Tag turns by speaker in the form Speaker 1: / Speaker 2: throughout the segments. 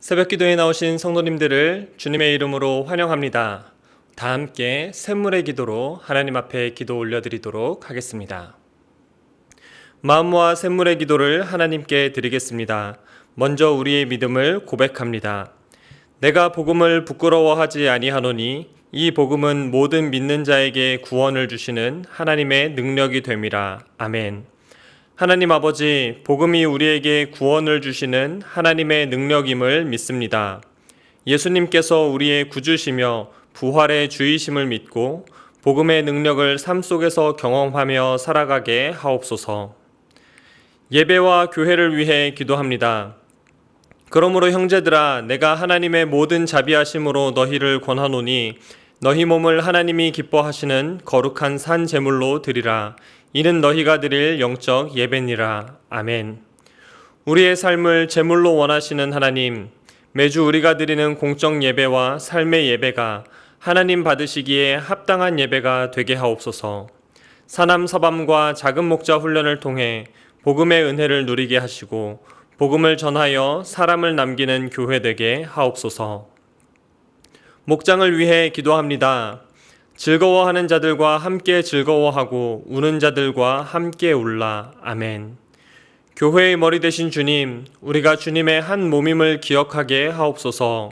Speaker 1: 새벽기도에 나오신 성도님들을 주님의 이름으로 환영합니다. 다 함께 샘물의 기도로 하나님 앞에 기도 올려드리도록 하겠습니다. 마음 모아 샘물의 기도를 하나님께 드리겠습니다. 먼저 우리의 믿음을 고백합니다. 내가 복음을 부끄러워하지 아니하노니 이 복음은 모든 믿는 자에게 구원을 주시는 하나님의 능력이 됨이라. 아멘. 하나님 아버지, 복음이 우리에게 구원을 주시는 하나님의 능력임을 믿습니다. 예수님께서 우리의 구주시며 부활의 주이심을 믿고 복음의 능력을 삶 속에서 경험하며 살아가게 하옵소서. 예배와 교회를 위해 기도합니다. 그러므로 형제들아, 내가 하나님의 모든 자비하심으로 너희를 권하노니 너희 몸을 하나님이 기뻐하시는 거룩한 산 제물로 드리라. 이는 너희가 드릴 영적 예배니라. 아멘. 우리의 삶을 제물로 원하시는 하나님, 매주 우리가 드리는 공적 예배와 삶의 예배가 하나님 받으시기에 합당한 예배가 되게 하옵소서. 사남서밤과 작은 목자 훈련을 통해 복음의 은혜를 누리게 하시고 복음을 전하여 사람을 남기는 교회 되게 하옵소서. 목장을 위해 기도합니다. 즐거워하는 자들과 함께 즐거워하고 우는 자들과 함께 울라. 아멘. 교회의 머리 되신 주님, 우리가 주님의 한 몸임을 기억하게 하옵소서.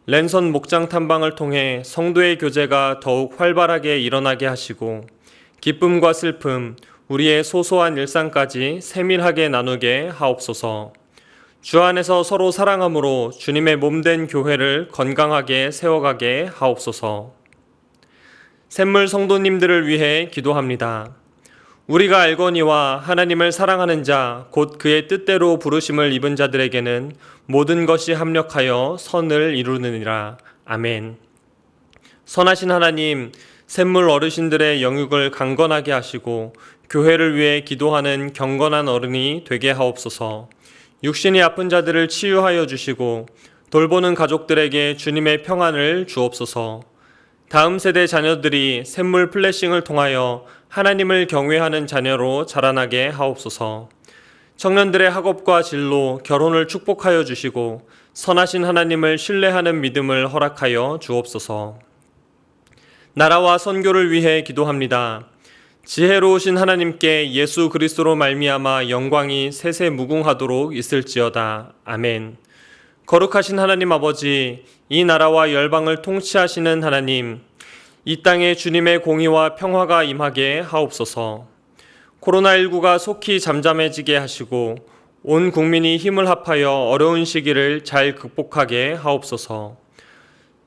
Speaker 1: 랜선 목장 탐방을 통해 성도의 교제가 더욱 활발하게 일어나게 하시고 기쁨과 슬픔, 우리의 소소한 일상까지 세밀하게 나누게 하옵소서. 주 안에서 서로 사랑함으로 주님의 몸된 교회를 건강하게 세워가게 하옵소서. 샘물 성도님들을 위해 기도합니다. 우리가 알거니와 하나님을 사랑하는 자, 곧 그의 뜻대로 부르심을 입은 자들에게는 모든 것이 합력하여 선을 이루느니라. 아멘. 선하신 하나님, 샘물 어르신들의 영육을 강건하게 하시고 교회를 위해 기도하는 경건한 어른이 되게 하옵소서. 육신이 아픈 자들을 치유하여 주시고 돌보는 가족들에게 주님의 평안을 주옵소서. 다음 세대 자녀들이 샘물 플래싱을 통하여 하나님을 경외하는 자녀로 자라나게 하옵소서. 청년들의 학업과 진로, 결혼을 축복하여 주시고 선하신 하나님을 신뢰하는 믿음을 허락하여 주옵소서. 나라와 선교를 위해 기도합니다. 지혜로우신 하나님께 예수 그리스도로 말미암아 영광이 세세무궁하도록 있을지어다. 아멘. 거룩하신 하나님 아버지, 이 나라와 열방을 통치하시는 하나님, 이 땅에 주님의 공의와 평화가 임하게 하옵소서. 코로나19가 속히 잠잠해지게 하시고 온 국민이 힘을 합하여 어려운 시기를 잘 극복하게 하옵소서.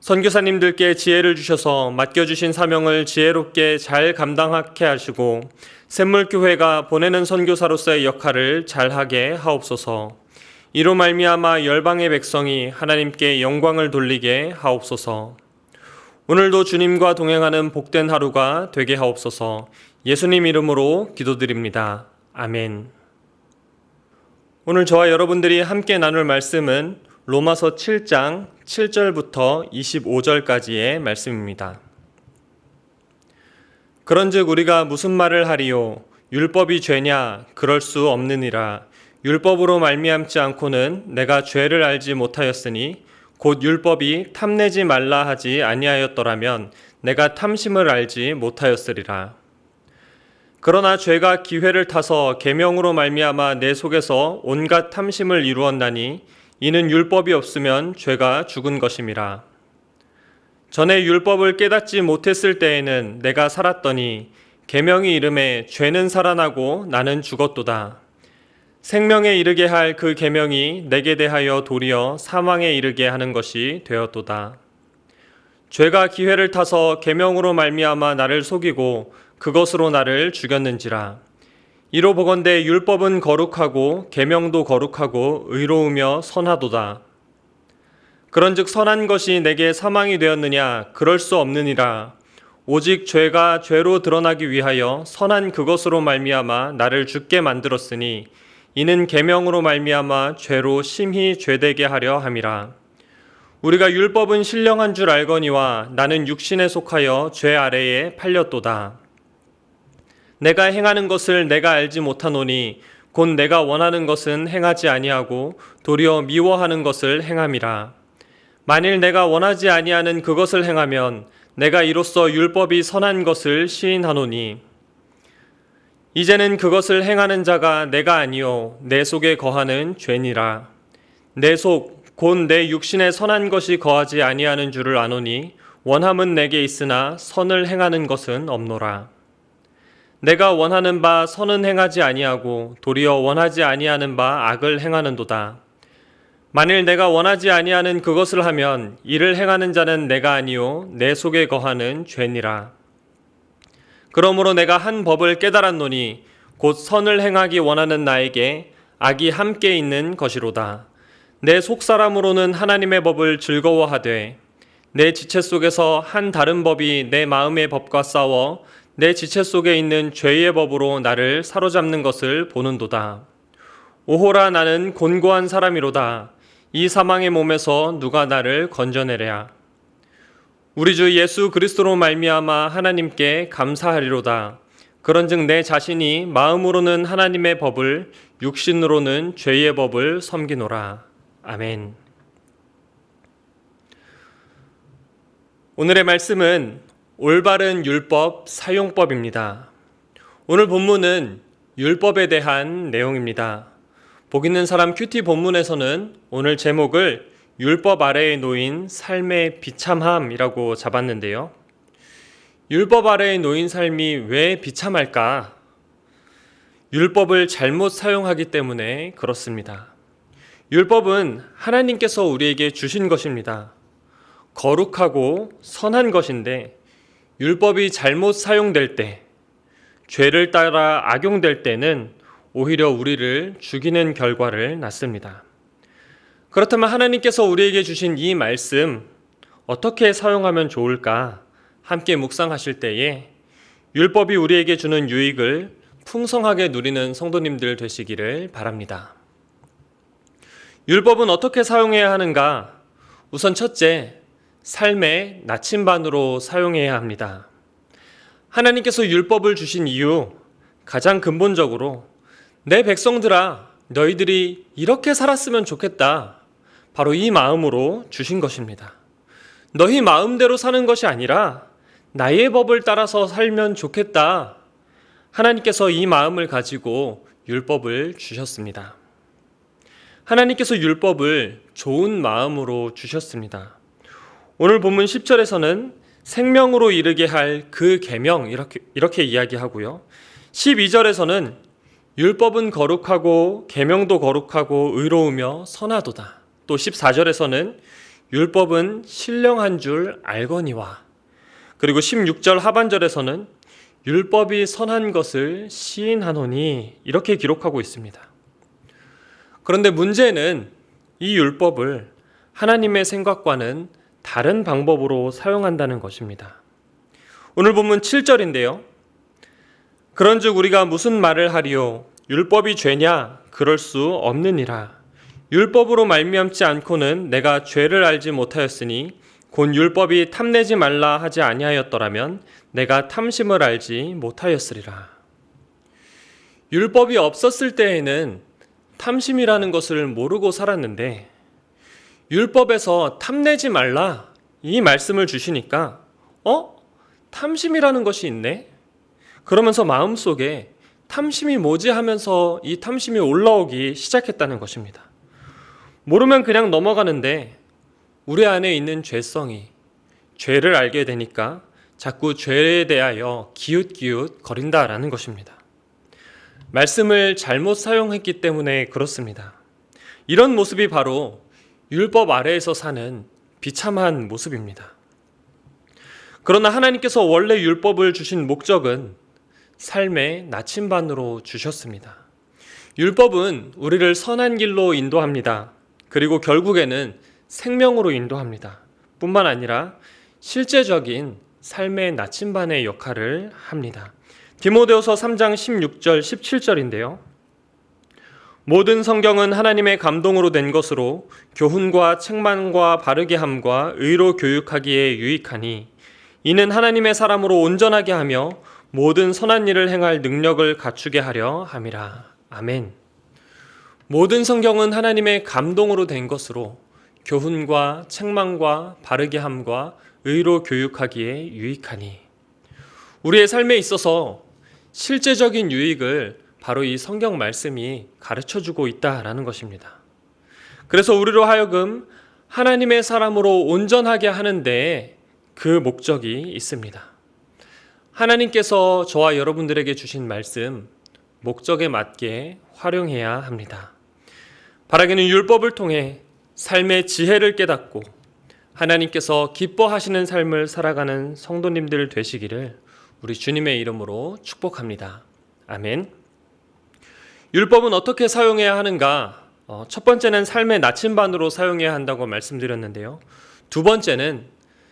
Speaker 1: 선교사님들께 지혜를 주셔서 맡겨주신 사명을 지혜롭게 잘 감당하게 하시고 샘물교회가 보내는 선교사로서의 역할을 잘하게 하옵소서. 이로 말미암아 열방의 백성이 하나님께 영광을 돌리게 하옵소서. 오늘도 주님과 동행하는 복된 하루가 되게 하옵소서. 예수님 이름으로 기도드립니다. 아멘. 오늘 저와 여러분들이 함께 나눌 말씀은 로마서 7장 7절부터 25절까지의 말씀입니다. 그런즉 우리가 무슨 말을 하리요? 율법이 죄냐? 그럴 수 없느니라. 율법으로 말미암지 않고는 내가 죄를 알지 못하였으니 곧 율법이 탐내지 말라 하지 아니하였더라면 내가 탐심을 알지 못하였으리라. 그러나 죄가 기회를 타서 계명으로 말미암아 내 속에서 온갖 탐심을 이루었나니 이는 율법이 없으면 죄가 죽은 것임이라. 전에 율법을 깨닫지 못했을 때에는 내가 살았더니 계명이 이름에 죄는 살아나고 나는 죽었도다. 생명에 이르게 할 그 계명이 내게 대하여 도리어 사망에 이르게 하는 것이 되었도다. 죄가 기회를 타서 계명으로 말미암아 나를 속이고 그것으로 나를 죽였는지라. 이로 보건대 율법은 거룩하고 계명도 거룩하고 의로우며 선하도다. 그런즉 선한 것이 내게 사망이 되었느냐? 그럴 수 없느니라. 오직 죄가 죄로 드러나기 위하여 선한 그것으로 말미암아 나를 죽게 만들었으니 이는 계명으로 말미암아 죄로 심히 죄되게 하려 함이라. 우리가 율법은 신령한 줄 알거니와 나는 육신에 속하여 죄 아래에 팔렸도다. 내가 행하는 것을 내가 알지 못하노니 곧 내가 원하는 것은 행하지 아니하고 도리어 미워하는 것을 행함이라. 만일 내가 원하지 아니하는 그것을 행하면 내가 이로써 율법이 선한 것을 시인하노니 이제는 그것을 행하는 자가 내가 아니요 내 속에 거하는 죄니라. 내 속 곧 내 육신에 선한 것이 거하지 아니하는 줄을 아노니 원함은 내게 있으나 선을 행하는 것은 없노라. 내가 원하는 바 선은 행하지 아니하고 도리어 원하지 아니하는 바 악을 행하는도다. 만일 내가 원하지 아니하는 그것을 하면 이를 행하는 자는 내가 아니요 내 속에 거하는 죄니라. 그러므로 내가 한 법을 깨달았노니 곧 선을 행하기 원하는 나에게 악이 함께 있는 것이로다. 내 속사람으로는 하나님의 법을 즐거워하되 내 지체 속에서 한 다른 법이 내 마음의 법과 싸워 내 지체 속에 있는 죄의 법으로 나를 사로잡는 것을 보는도다. 오호라 나는 곤고한 사람이로다. 이 사망의 몸에서 누가 나를 건져내랴. 우리 주 예수 그리스도로 말미암아 하나님께 감사하리로다. 그런즉 내 자신이 마음으로는 하나님의 법을 육신으로는 죄의 법을 섬기노라. 아멘. 오늘의 말씀은 올바른 율법 사용법입니다. 오늘 본문은 율법에 대한 내용입니다. 복 있는 사람 큐티 본문에서는 오늘 제목을 율법 아래에 놓인 삶의 비참함이라고 잡았는데요. 율법 아래에 놓인 삶이 왜 비참할까? 율법을 잘못 사용하기 때문에 그렇습니다. 율법은 하나님께서 우리에게 주신 것입니다. 거룩하고 선한 것인데 율법이 잘못 사용될 때, 죄를 따라 악용될 때는 오히려 우리를 죽이는 결과를 낳습니다. 그렇다면 하나님께서 우리에게 주신 이 말씀 어떻게 사용하면 좋을까? 함께 묵상하실 때에 율법이 우리에게 주는 유익을 풍성하게 누리는 성도님들 되시기를 바랍니다. 율법은 어떻게 사용해야 하는가? 우선 첫째, 삶의 나침반으로 사용해야 합니다. 하나님께서 율법을 주신 이유, 가장 근본적으로 내 백성들아, 너희들이 이렇게 살았으면 좋겠다. 바로 이 마음으로 주신 것입니다. 너희 마음대로 사는 것이 아니라 나의 법을 따라서 살면 좋겠다. 하나님께서 이 마음을 가지고 율법을 주셨습니다. 하나님께서 율법을 좋은 마음으로 주셨습니다. 오늘 본문 10절에서는 생명으로 이르게 할 그 계명 이렇게 이야기하고요. 12절에서는 율법은 거룩하고 계명도 거룩하고 의로우며 선하도다. 또 14절에서는 율법은 신령한 줄 알거니와, 그리고 16절 하반절에서는 율법이 선한 것을 시인하노니 이렇게 기록하고 있습니다. 그런데 문제는 이 율법을 하나님의 생각과는 다른 방법으로 사용한다는 것입니다. 오늘 본문 7절인데요. 그런즉 우리가 무슨 말을 하리요? 율법이 죄냐? 그럴 수 없느니라. 율법으로 말미암지 않고는 내가 죄를 알지 못하였으니 곧 율법이 탐내지 말라 하지 아니하였더라면 내가 탐심을 알지 못하였으리라. 율법이 없었을 때에는 탐심이라는 것을 모르고 살았는데 율법에서 탐내지 말라 이 말씀을 주시니까 탐심이라는 것이 있네? 그러면서 마음속에 탐심이 뭐지 하면서 이 탐심이 올라오기 시작했다는 것입니다. 모르면 그냥 넘어가는데 우리 안에 있는 죄성이, 죄를 알게 되니까 자꾸 죄에 대하여 기웃기웃 거린다라는 것입니다. 말씀을 잘못 사용했기 때문에 그렇습니다. 이런 모습이 바로 율법 아래에서 사는 비참한 모습입니다. 그러나 하나님께서 원래 율법을 주신 목적은 삶의 나침반으로 주셨습니다. 율법은 우리를 선한 길로 인도합니다. 그리고 결국에는 생명으로 인도합니다. 뿐만 아니라 실제적인 삶의 나침반의 역할을 합니다. 디모데후서 3장 16절 17절인데요. 모든 성경은 하나님의 감동으로 된 것으로 교훈과 책망과 바르게 함과 의로 교육하기에 유익하니 이는 하나님의 사람으로 온전하게 하며 모든 선한 일을 행할 능력을 갖추게 하려 함이라. 아멘. 모든 성경은 하나님의 감동으로 된 것으로 교훈과 책망과 바르게 함과 의로 교육하기에 유익하니 우리의 삶에 있어서 실제적인 유익을 바로 이 성경 말씀이 가르쳐주고 있다라는 것입니다. 그래서 우리로 하여금 하나님의 사람으로 온전하게 하는 데에 그 목적이 있습니다. 하나님께서 저와 여러분들에게 주신 말씀, 목적에 맞게 활용해야 합니다. 바라기는 율법을 통해 삶의 지혜를 깨닫고 하나님께서 기뻐하시는 삶을 살아가는 성도님들 되시기를 우리 주님의 이름으로 축복합니다. 아멘. 율법은 어떻게 사용해야 하는가? 첫 번째는 삶의 나침반으로 사용해야 한다고 말씀드렸는데요. 두 번째는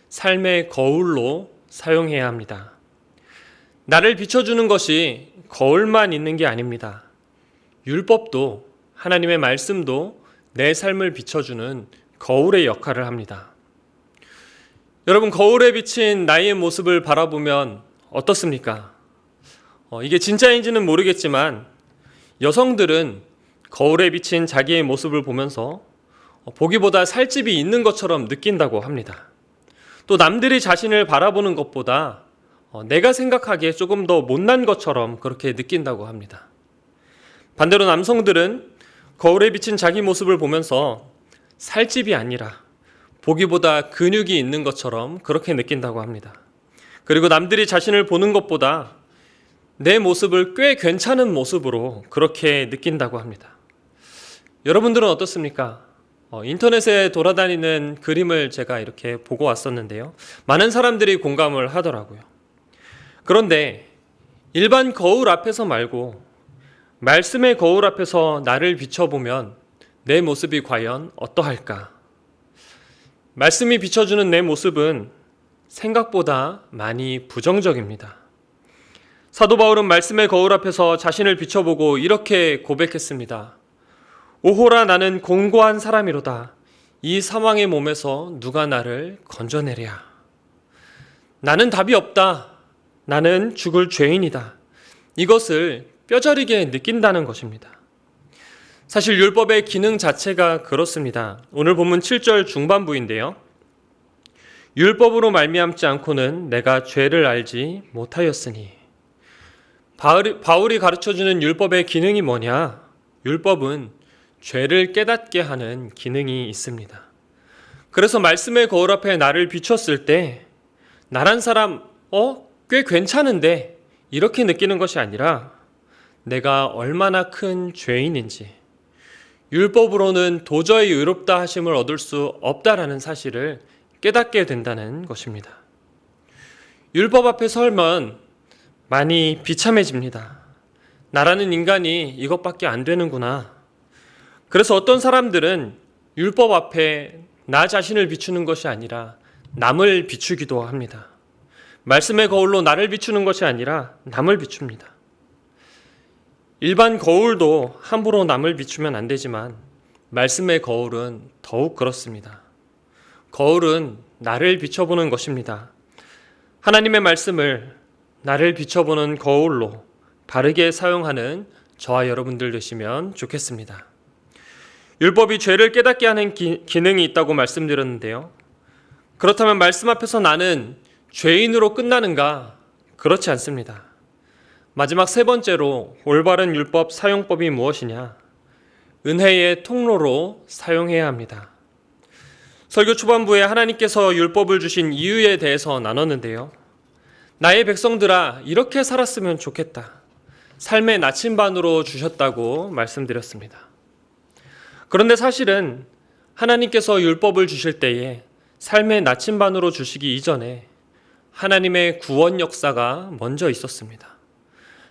Speaker 1: 삶의 거울로 사용해야 합니다. 나를 비춰주는 것이 거울만 있는 게 아닙니다. 율법도 하나님의 말씀도 내 삶을 비춰주는 거울의 역할을 합니다. 여러분, 거울에 비친 나의 모습을 바라보면 어떻습니까? 이게 진짜인지는 모르겠지만 여성들은 거울에 비친 자기의 모습을 보면서 보기보다 살집이 있는 것처럼 느낀다고 합니다. 또 남들이 자신을 바라보는 것보다 내가 생각하기에 조금 더 못난 것처럼 그렇게 느낀다고 합니다. 반대로 남성들은 거울에 비친 자기 모습을 보면서 살집이 아니라 보기보다 근육이 있는 것처럼 그렇게 느낀다고 합니다. 그리고 남들이 자신을 보는 것보다 내 모습을 꽤 괜찮은 모습으로 그렇게 느낀다고 합니다. 여러분들은 어떻습니까? 인터넷에 돌아다니는 그림을 제가 이렇게 보고 왔었는데요. 많은 사람들이 공감을 하더라고요. 그런데 일반 거울 앞에서 말고 말씀의 거울 앞에서 나를 비춰보면 내 모습이 과연 어떠할까? 말씀이 비춰주는 내 모습은 생각보다 많이 부정적입니다. 사도 바울은 말씀의 거울 앞에서 자신을 비춰보고 이렇게 고백했습니다. 오호라, 나는 공고한 사람이로다. 이 사망의 몸에서 누가 나를 건져내랴. 나는 답이 없다. 나는 죽을 죄인이다. 이것을 뼈저리게 느낀다는 것입니다. 사실 율법의 기능 자체가 그렇습니다. 오늘 본문 7절 중반부인데요. 율법으로 말미암지 않고는 내가 죄를 알지 못하였으니. 바울이 가르쳐주는 율법의 기능이 뭐냐? 율법은 죄를 깨닫게 하는 기능이 있습니다. 그래서 말씀의 거울 앞에 나를 비췄을 때 나란 사람 꽤 괜찮은데 이렇게 느끼는 것이 아니라 내가 얼마나 큰 죄인인지, 율법으로는 도저히 의롭다 하심을 얻을 수 없다라는 사실을 깨닫게 된다는 것입니다. 율법 앞에 설면 많이 비참해집니다. 나라는 인간이 이것밖에 안 되는구나. 그래서 어떤 사람들은 율법 앞에 나 자신을 비추는 것이 아니라 남을 비추기도 합니다. 말씀의 거울로 나를 비추는 것이 아니라 남을 비춥니다. 일반 거울도 함부로 남을 비추면 안 되지만 말씀의 거울은 더욱 그렇습니다. 거울은 나를 비춰보는 것입니다. 하나님의 말씀을 나를 비춰보는 거울로 바르게 사용하는 저와 여러분들 되시면 좋겠습니다. 율법이 죄를 깨닫게 하는 기능이 있다고 말씀드렸는데요. 그렇다면 말씀 앞에서 나는 죄인으로 끝나는가? 그렇지 않습니다. 마지막 세 번째로 올바른 율법 사용법이 무엇이냐? 은혜의 통로로 사용해야 합니다. 설교 초반부에 하나님께서 율법을 주신 이유에 대해서 나눴는데요. 나의 백성들아, 이렇게 살았으면 좋겠다. 삶의 나침반으로 주셨다고 말씀드렸습니다. 그런데 사실은 하나님께서 율법을 주실 때에 삶의 나침반으로 주시기 이전에 하나님의 구원 역사가 먼저 있었습니다.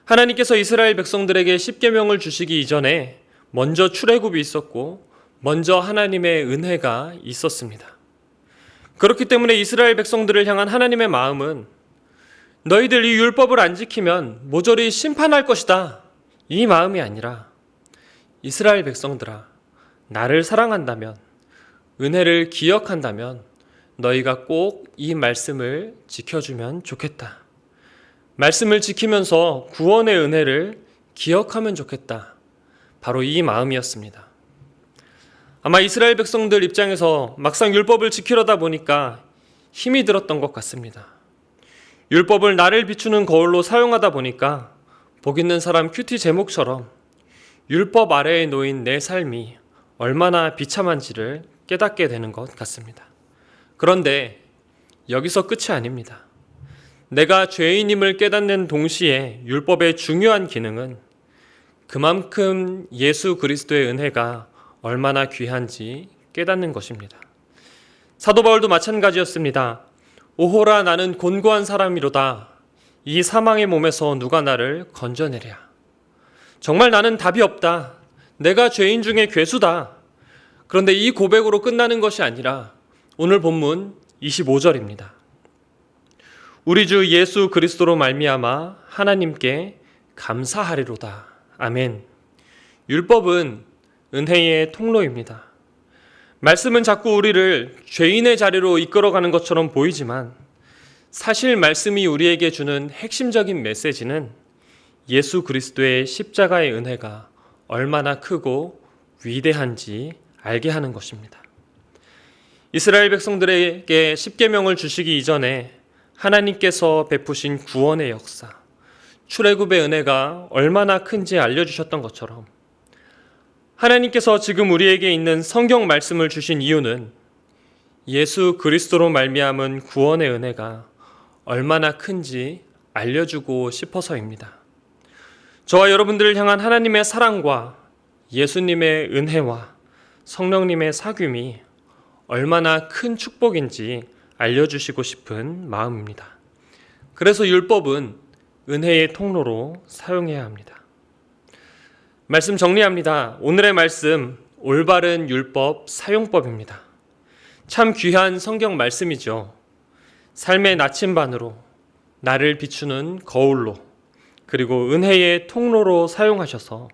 Speaker 1: 하나님께서 이스라엘 백성들에게 십계명을 주시기 이전에 먼저 출애굽이 있었고 먼저 하나님의 은혜가 있었습니다. 그렇기 때문에 이스라엘 백성들을 향한 하나님의 마음은 너희들 이 율법을 안 지키면 모조리 심판할 것이다. 이 마음이 아니라 이스라엘 백성들아, 나를 사랑한다면, 은혜를 기억한다면 너희가 꼭 이 말씀을 지켜주면 좋겠다. 말씀을 지키면서 구원의 은혜를 기억하면 좋겠다. 바로 이 마음이었습니다. 아마 이스라엘 백성들 입장에서 막상 율법을 지키려다 보니까 힘이 들었던 것 같습니다. 율법을 나를 비추는 거울로 사용하다 보니까 복 있는 사람 큐티 제목처럼 율법 아래에 놓인 내 삶이 얼마나 비참한지를 깨닫게 되는 것 같습니다. 그런데 여기서 끝이 아닙니다. 내가 죄인임을 깨닫는 동시에 율법의 중요한 기능은 그만큼 예수 그리스도의 은혜가 얼마나 귀한지 깨닫는 것입니다. 사도 바울도 마찬가지였습니다. 오호라 나는 곤고한 사람이로다. 이 사망의 몸에서 누가 나를 건져내랴. 정말 나는 답이 없다. 내가 죄인 중에 괴수다. 그런데 이 고백으로 끝나는 것이 아니라 오늘 본문 25절입니다. 우리 주 예수 그리스도로 말미암아 하나님께 감사하리로다. 아멘. 율법은 은혜의 통로입니다. 말씀은 자꾸 우리를 죄인의 자리로 이끌어가는 것처럼 보이지만 사실 말씀이 우리에게 주는 핵심적인 메시지는 예수 그리스도의 십자가의 은혜가 얼마나 크고 위대한지 알게 하는 것입니다. 이스라엘 백성들에게 십계명을 주시기 이전에 하나님께서 베푸신 구원의 역사, 출애굽의 은혜가 얼마나 큰지 알려주셨던 것처럼 하나님께서 지금 우리에게 있는 성경 말씀을 주신 이유는 예수 그리스도로 말미암은 구원의 은혜가 얼마나 큰지 알려주고 싶어서입니다. 저와 여러분들을 향한 하나님의 사랑과 예수님의 은혜와 성령님의 사귐이 얼마나 큰 축복인지 알려주시고 싶은 마음입니다. 그래서 율법은 은혜의 통로로 사용해야 합니다. 말씀 정리합니다. 오늘의 말씀, 올바른 율법 사용법입니다. 참 귀한 성경 말씀이죠. 삶의 나침반으로, 나를 비추는 거울로, 그리고 은혜의 통로로 사용하셔서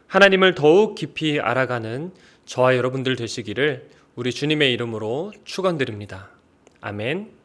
Speaker 1: 하나님을 더욱 깊이 알아가는 저와 여러분들 되시기를 우리 주님의 이름으로 축원드립니다. 아멘.